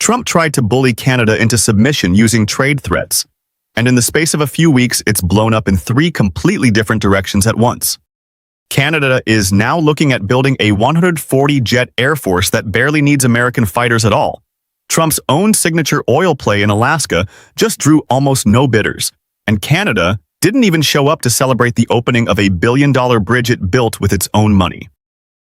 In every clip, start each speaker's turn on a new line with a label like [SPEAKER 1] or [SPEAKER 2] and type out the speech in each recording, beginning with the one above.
[SPEAKER 1] Trump tried to bully Canada into submission using trade threats, and in the space of a few weeks, it's blown up in three completely different directions at once. Canada is now looking at building a 140-jet air force that barely needs American fighters at all. Trump's own signature oil play in Alaska just drew almost no bidders, and Canada didn't even show up to celebrate the opening of a billion-dollar bridge it built with its own money.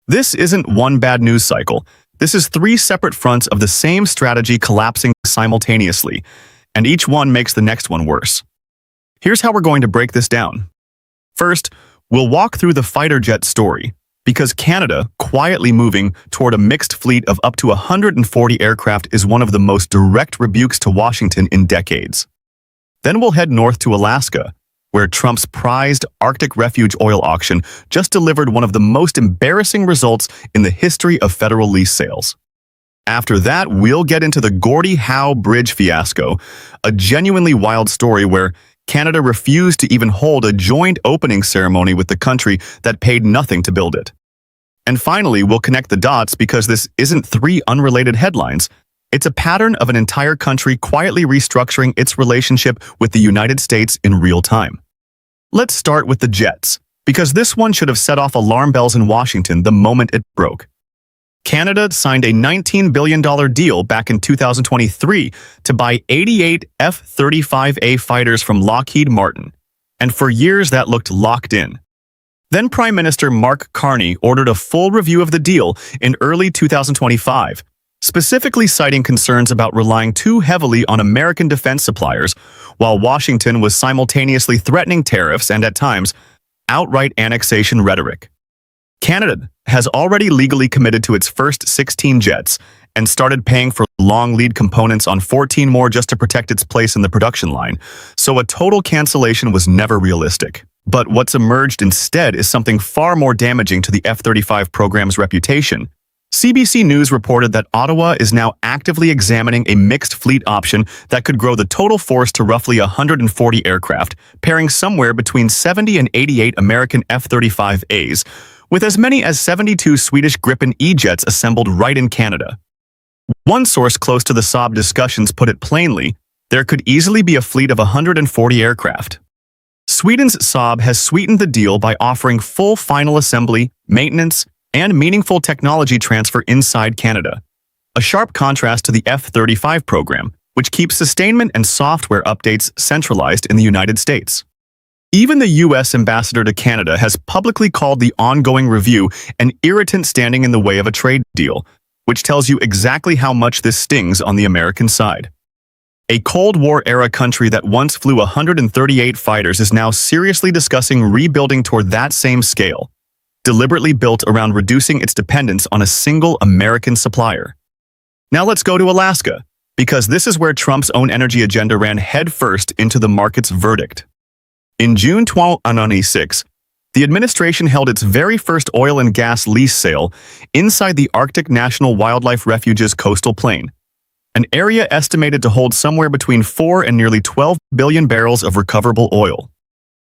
[SPEAKER 1] This isn't one bad news cycle. This is three separate fronts of the same strategy collapsing simultaneously, and each one makes the next one worse. Here's how we're going to break this down. First, we'll walk through the fighter jet story, because Canada quietly moving toward a mixed fleet of up to 140 aircraft is one of the most direct rebukes to Washington in decades. Then we'll head north to Alaska, where Trump's prized Arctic refuge oil auction just delivered one of the most embarrassing results in the history of federal lease sales. After that, we'll get into the Gordie Howe Bridge fiasco, a genuinely wild story where Canada refused to even hold a joint opening ceremony with the country that paid nothing to build it. And finally, we'll connect the dots because this isn't three unrelated headlines. It's a pattern of an entire country quietly restructuring its relationship with the United States in real time. Let's start with the jets, because this one should have set off alarm bells in Washington the moment it broke. Canada signed a $19 billion deal back in 2023 to buy 88 F-35A fighters from Lockheed Martin, and for years that looked locked in. Then Prime Minister Mark Carney ordered a full review of the deal in early 2025, specifically citing concerns about relying too heavily on American defense suppliers, while Washington was simultaneously threatening tariffs and, at times, outright annexation rhetoric. Canada has already legally committed to its first 16 jets and started paying for long lead components on 14 more just to protect its place in the production line, so a total cancellation was never realistic. But what's emerged instead is something far more damaging to the F-35 program's reputation. CBC News reported that Ottawa is now actively examining a mixed fleet option that could grow the total force to roughly 140 aircraft, pairing somewhere between 70 and 88 American F-35As, with as many as 72 Swedish Gripen E-jets assembled right in Canada. One source close to the Saab discussions put it plainly, there could easily be a fleet of 140 aircraft. Sweden's Saab has sweetened the deal by offering full final assembly, maintenance, and meaningful technology transfer inside Canada, a sharp contrast to the F-35 program, which keeps sustainment and software updates centralized in the United States. Even the U.S. ambassador to Canada has publicly called the ongoing review an irritant standing in the way of a trade deal, which tells you exactly how much this stings on the American side. A Cold War-era country that once flew 138 fighters is now seriously discussing rebuilding toward that same scale, deliberately built around reducing its dependence on a single American supplier. Now let's go to Alaska, because this is where Trump's own energy agenda ran headfirst into the market's verdict. In June 2026, the administration held its very first oil and gas lease sale inside the Arctic National Wildlife Refuge's coastal plain, an area estimated to hold somewhere between 4 and nearly 12 billion barrels of recoverable oil.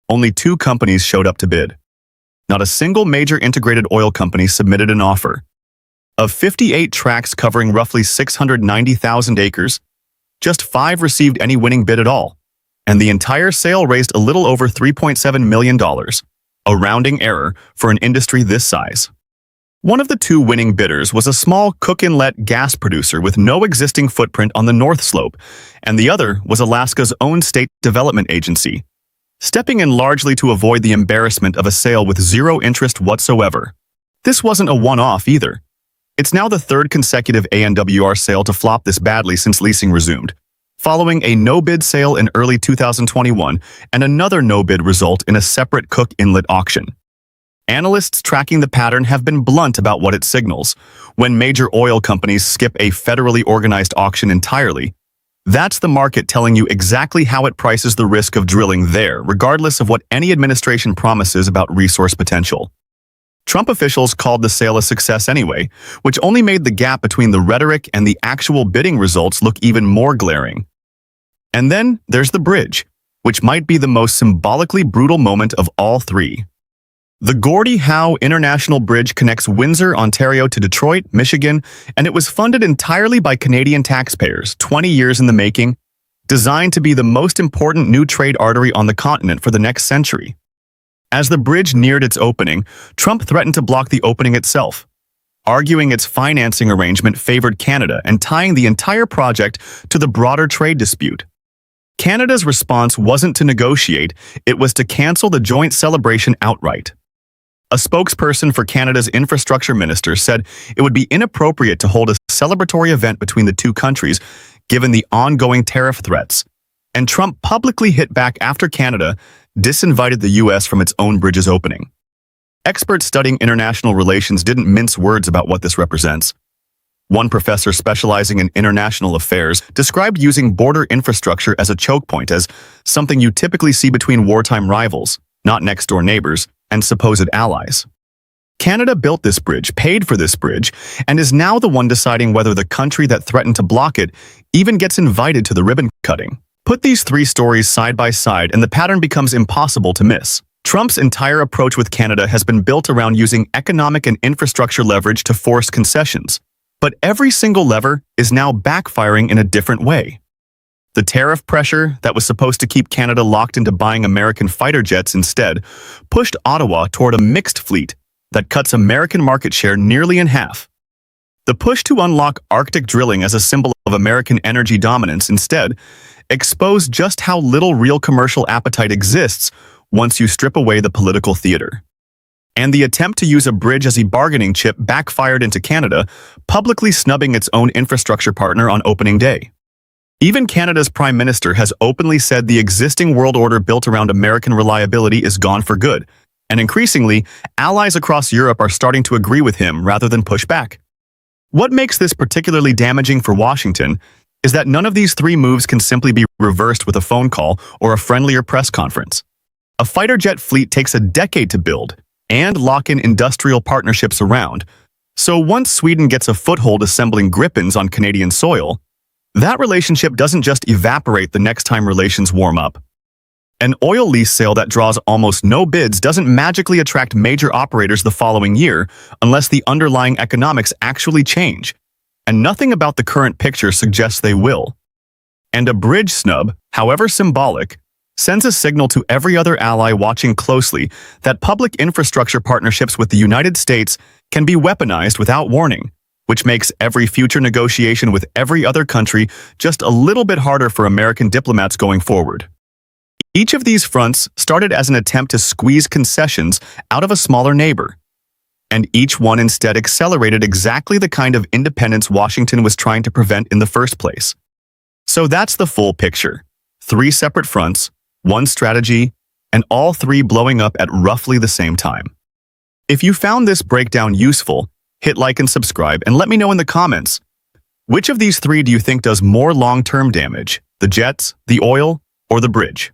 [SPEAKER 1] Only 2 companies showed up to bid. Not a single major integrated oil company submitted an offer. Of 58 tracts covering roughly 690,000 acres, just 5 received any winning bid at all, and the entire sale raised a little over $3.7 million, a rounding error for an industry this size. One of the 2 winning bidders was a small Cook Inlet gas producer with no existing footprint on the North Slope, and the other was Alaska's own state development agency, stepping in largely to avoid the embarrassment of a sale with zero interest whatsoever. This wasn't a one-off either. It's now the 3rd consecutive ANWR sale to flop this badly since leasing resumed, following a no-bid sale in early 2021 and another no-bid result in a separate Cook Inlet auction. Analysts tracking the pattern have been blunt about what it signals. When major oil companies skip a federally organized auction entirely, that's the market telling you exactly how it prices the risk of drilling there, regardless of what any administration promises about resource potential. Trump officials called the sale a success anyway, which only made the gap between the rhetoric and the actual bidding results look even more glaring. And then there's the bridge, which might be the most symbolically brutal moment of all 3. The Gordie Howe International Bridge connects Windsor, Ontario to Detroit, Michigan, and it was funded entirely by Canadian taxpayers, 20 years in the making, designed to be the most important new trade artery on the continent for the next century. As the bridge neared its opening, Trump threatened to block the opening itself, arguing its financing arrangement favored Canada and tying the entire project to the broader trade dispute. Canada's response wasn't to negotiate, it was to cancel the joint celebration outright. A spokesperson for Canada's infrastructure minister said it would be inappropriate to hold a celebratory event between the two countries, given the ongoing tariff threats. And Trump publicly hit back after Canada disinvited the U.S. from its own bridge's opening. Experts studying international relations didn't mince words about what this represents. One professor specializing in international affairs described using border infrastructure as a choke point, as something you typically see between wartime rivals, not next-door neighbors, and supposed allies. Canada built this bridge, paid for this bridge, and is now the one deciding whether the country that threatened to block it even gets invited to the ribbon cutting. Put these three stories side by side and the pattern becomes impossible to miss. Trump's entire approach with Canada has been built around using economic and infrastructure leverage to force concessions. But every single lever is now backfiring in a different way. The tariff pressure that was supposed to keep Canada locked into buying American fighter jets instead pushed Ottawa toward a mixed fleet that cuts American market share nearly in half. The push to unlock Arctic drilling as a symbol of American energy dominance instead exposed just how little real commercial appetite exists once you strip away the political theater. And the attempt to use a bridge as a bargaining chip backfired into Canada, publicly snubbing its own infrastructure partner on opening day. Even Canada's Prime Minister has openly said the existing world order built around American reliability is gone for good, and increasingly, allies across Europe are starting to agree with him rather than push back. What makes this particularly damaging for Washington is that none of these three moves can simply be reversed with a phone call or a friendlier press conference. A fighter jet fleet takes a decade to build and lock in industrial partnerships around, so once Sweden gets a foothold assembling Gripens on Canadian soil, that relationship doesn't just evaporate the next time relations warm up. An oil lease sale that draws almost no bids doesn't magically attract major operators the following year unless the underlying economics actually change, and nothing about the current picture suggests they will. And a bridge snub, however symbolic, sends a signal to every other ally watching closely that public infrastructure partnerships with the United States can be weaponized without warning, which makes every future negotiation with every other country just a little bit harder for American diplomats going forward. Each of these fronts started as an attempt to squeeze concessions out of a smaller neighbor, and each one instead accelerated exactly the kind of independence Washington was trying to prevent in the first place. So that's the full picture. Three separate fronts, one strategy, and all three blowing up at roughly the same time. If you found this breakdown useful, hit like and subscribe and let me know in the comments. Which of these three do you think does more long-term damage? The jets, the oil, or the bridge?